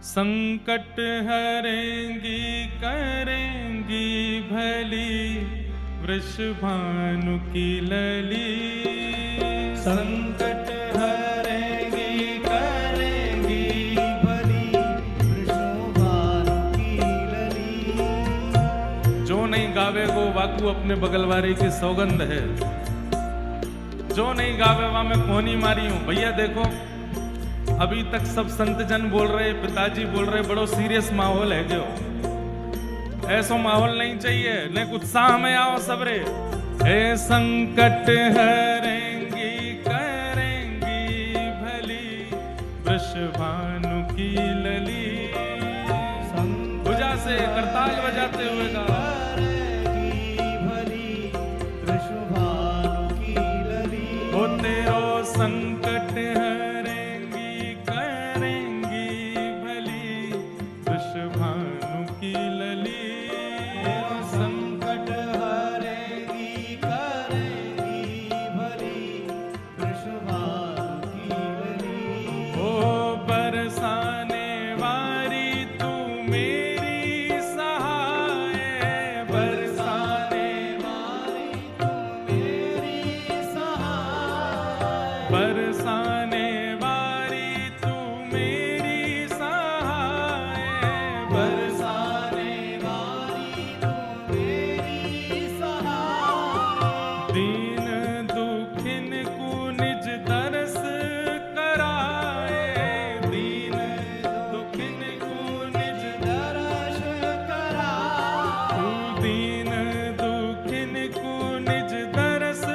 संकट हरेंगी करेंगी भली वृषभानु की लली। संकट हरेंगी करेंगी भली वृषभानु की लली। जो नहीं गावे वो वाकू अपने बगल वाले की सौगंध है। जो नहीं गावे वहां मैं कोनी मारी हूं। भैया देखो अभी तक सब संत जन बोल रहे, पिताजी बोल रहे, बड़ो सीरियस माहौल है। जो ऐसा माहौल नहीं चाहिए, ने उत्साह में आओ सबरे। हे संकट हरेंगी करेंगी भली वृषभानु की लली। भुजा से करताल बजाते हुए गा। ओ तेरो संकट हरेंगी करेंगी भली वृषभानु की लली। संकट हरेंगी करेंगी भली वृषभानु की लली। ओ बरसाने वारी तू मेरी सहाय। बरसाने वारी तू मेरी सहाय। बरसाने वारी तू मेरी सहाय। बरसाने वारी तू मेरी सहाय। दीन दुखिन को निज तरस कराए। दीन दुखिन को निज दर्श कराए। तू दीन दुखिन को निज तरस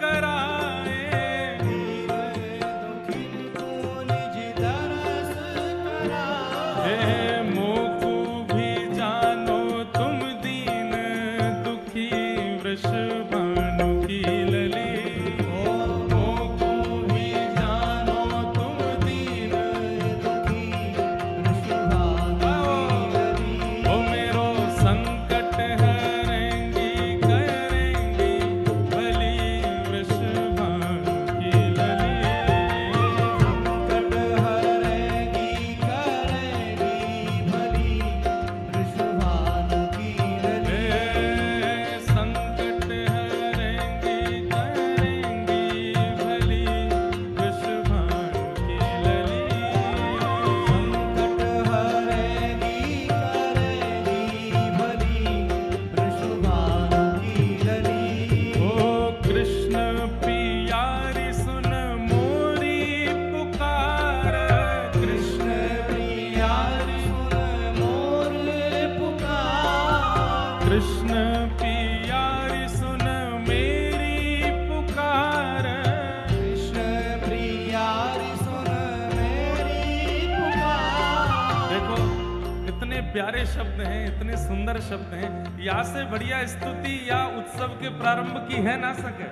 कराए। दुखिन को निज दर्श कराए। हे मोकू भी जानो तुम दीन दुखी वृषभानु की लली। मोकू भी जानो तुम दीन दुखी वृषभानु की लली। ओ मेरो संकट हरेंगी करेंगी भली वृषभानु की लली। संकट हरेंगी करेंगी भली वृषभानु की लली। संकट हरेंगी करेंगी भली वृषभानु की लली। संकट हरेंगी करेंगी भली वृषभानु की लली। ओ कृष्ण पियारी सुन मोरी पुकार। कृष्ण प्रियारी सुन मोर पुकार। कृष्ण पियारी सुन मेरी पुकार। कृष्ण प्रियारी सुन मेरी पुकार। देखो इतने प्यारे शब्द हैं, इतने सुंदर शब्द हैं। यहाँ से बढ़िया स्तुति या उत्सव के प्रारंभ की है ना सके।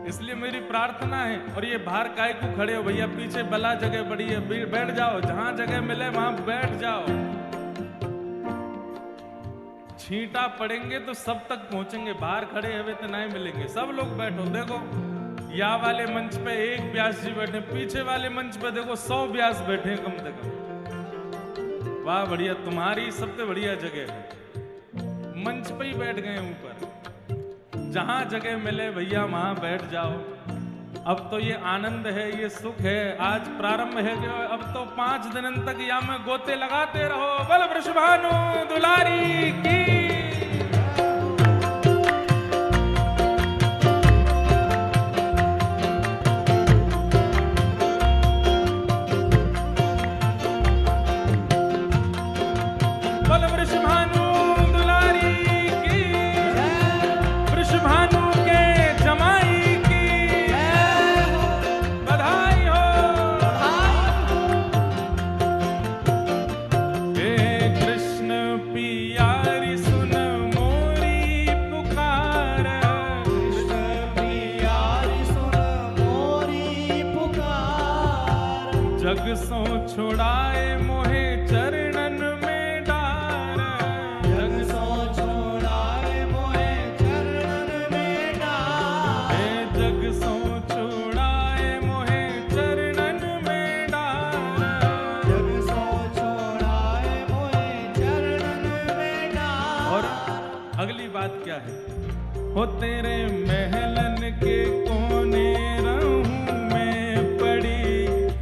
इसलिए मेरी प्रार्थना है। और ये बाहर काय को खड़े हो भैया, पीछे बला जगह बड़ी है, बैठ जाओ, जहां जगह मिले वहां बैठ जाओ। छींटा पड़ेंगे तो सब तक पहुंचेंगे, बाहर खड़े हुए तो नहीं मिलेंगे। सब लोग बैठो। देखो या वाले मंच पे एक व्यास जी बैठे, पीछे वाले मंच पे देखो 100 व्यास बैठे कम से कम। वाह बढ़िया, तुम्हारी सबसे बढ़िया जगह है। मंच पे ही बैठ गए ऊपर। जहां जगह मिले भैया वहां बैठ जाओ। अब तो ये आनंद है, ये सुख है। आज प्रारंभ है कि अब तो 5 दिन तक या में गोते लगाते रहो। बल वृषभानु दुलारी की। बल वृषभानु दुलारी की। वृषभानु के जमाई की बधाई हो। हे कृष्ण पियारी सुन मोरी पुकार। कृष्ण प्रियारी सुन मोरी पुकार। जग सो छुड़ाए मोहे चरणन में डार। जग सो छोड़ाए मोहे चरणन में डार। हे जग सो छुड़ाए मोहे क्या है। हो तेरे महलन के कोने रहूं मैं पड़ी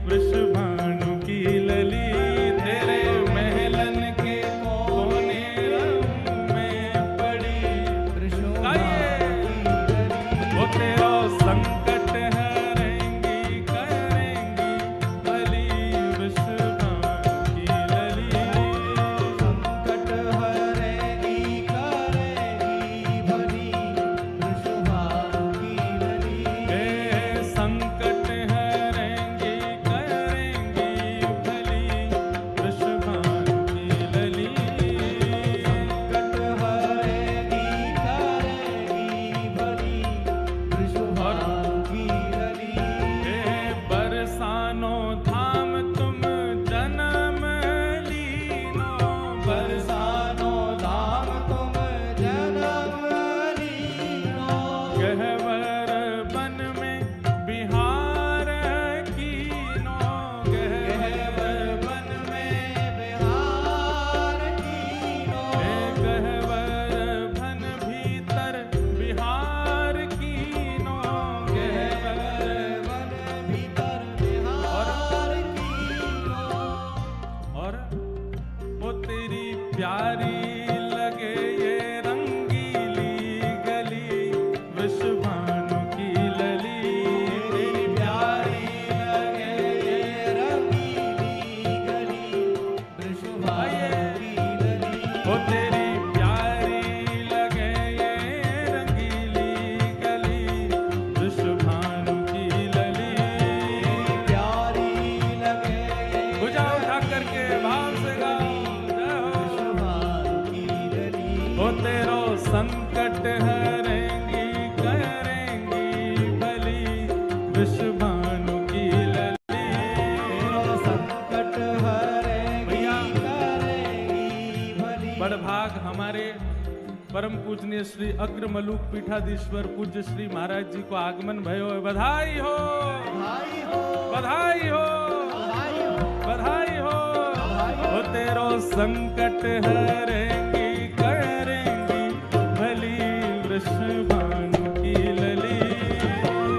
वृषभानु की लली, तेरे महलन के कोने रहूं मैं पड़ी वृषभानु की लली। हो तेरा संकट हरेंगी करेंगी भली वृषभानु की लली, संकट हरेगी करेगी भली वृषभानु की लली। हे संकट हरेंगी करेंगी भली वृषभानु की लली, संकट हरेगी करेगी भली वृषभानु की लली। हे बरसानो धाम तुम जन्म लीनो, बरसानो धाम तुम जन्म लीनो। गहवर बन में बिहार कीनो, गहवर बन में बिहार कीनो। हे गहवर बन भीतर बिहार कीनो, गहवर बन भीतर बिहार कीनो। और वो तेरी प्यारी लगे ये रंगीली गली वृषभानु की लली, तेरी प्यारी लगे ये रंगीली गली वृषभानु की लली। वो तेरी प्यारी लगे ये रंगीली गली वृषभानु की लली। प्यारी लगे ये भुजा उठा करके भाव से गाओ जय हो। वृषभानु की लली। वो तेरो संकट हरेंगी करेंगी भली वृषभानु की लली। तेरा संकट हरेगी भैया। करेगी भली। बड़भाग हमारे परम पूजनीय श्री अग्रमलुक पीठाधीश्वर पूज्य श्री महाराज जी को आगमन भयो है। बधाई हो, भाई हो बधाई हो, भाई हो बधाई हो। वो तेरो संकट हरेंगी करेंगी भली वृषभानु की लली।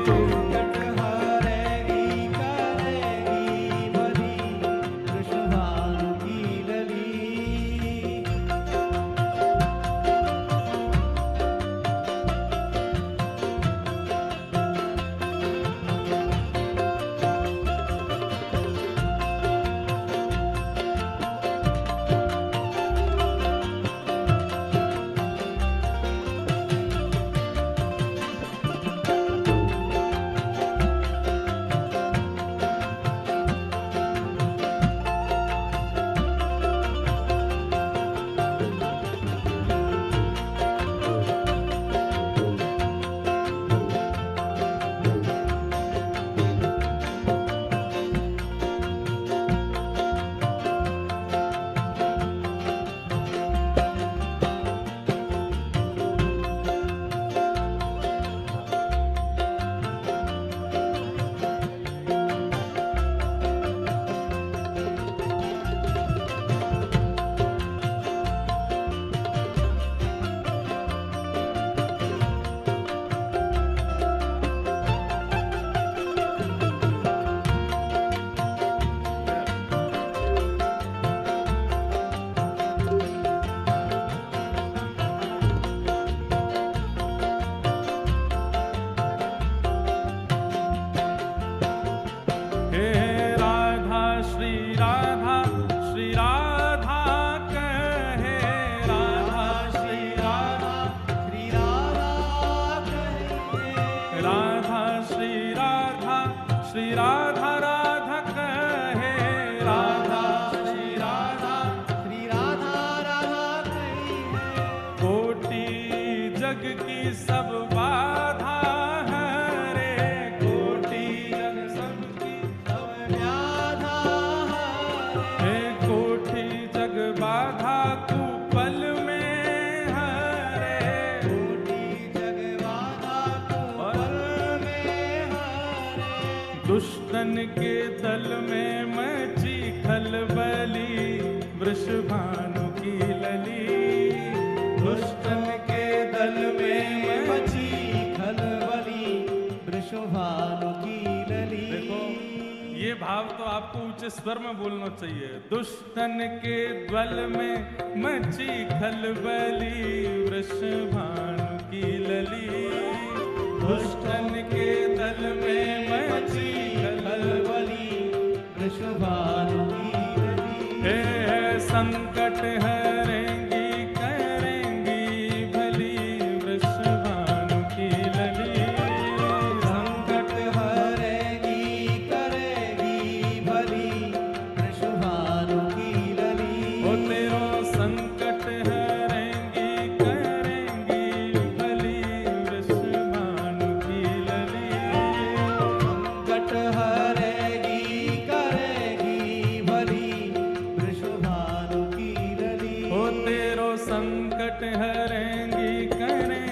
संकट हरेगी करेगी भली वृषभानु की लली। जग की सब बाधा हरे, कोटि जग सबकी सब व्याधा हरे। हे कोटि जग बाधा कुपल में हरे। कोटि जग बाधा कुपल में हरे। दुष्टन के दल में मची खलबली, वृषभानु की लली। दुष्टन के दल में मची खलबली वृषभानु की लली। देखो ये भाव तो आपको ऊंचे स्वर में बोलना चाहिए। दुष्टन के द्वल में मची खलबली वृषभानु की लली। दुष्टन के दल में मची खलबली वृषभानु की लली। हे संकट हरेंगी करेंगी भली वृषभानु की लली। संकट हरेगी करेगी भली वृषभानु की लली। ओ तेरो संकट हरेंगी करेंगी भली वृषभानु की लली। संकट हरेगी करेगी भली वृषभानु की लली। ओ तेरो संकट हरेंगी करेंगी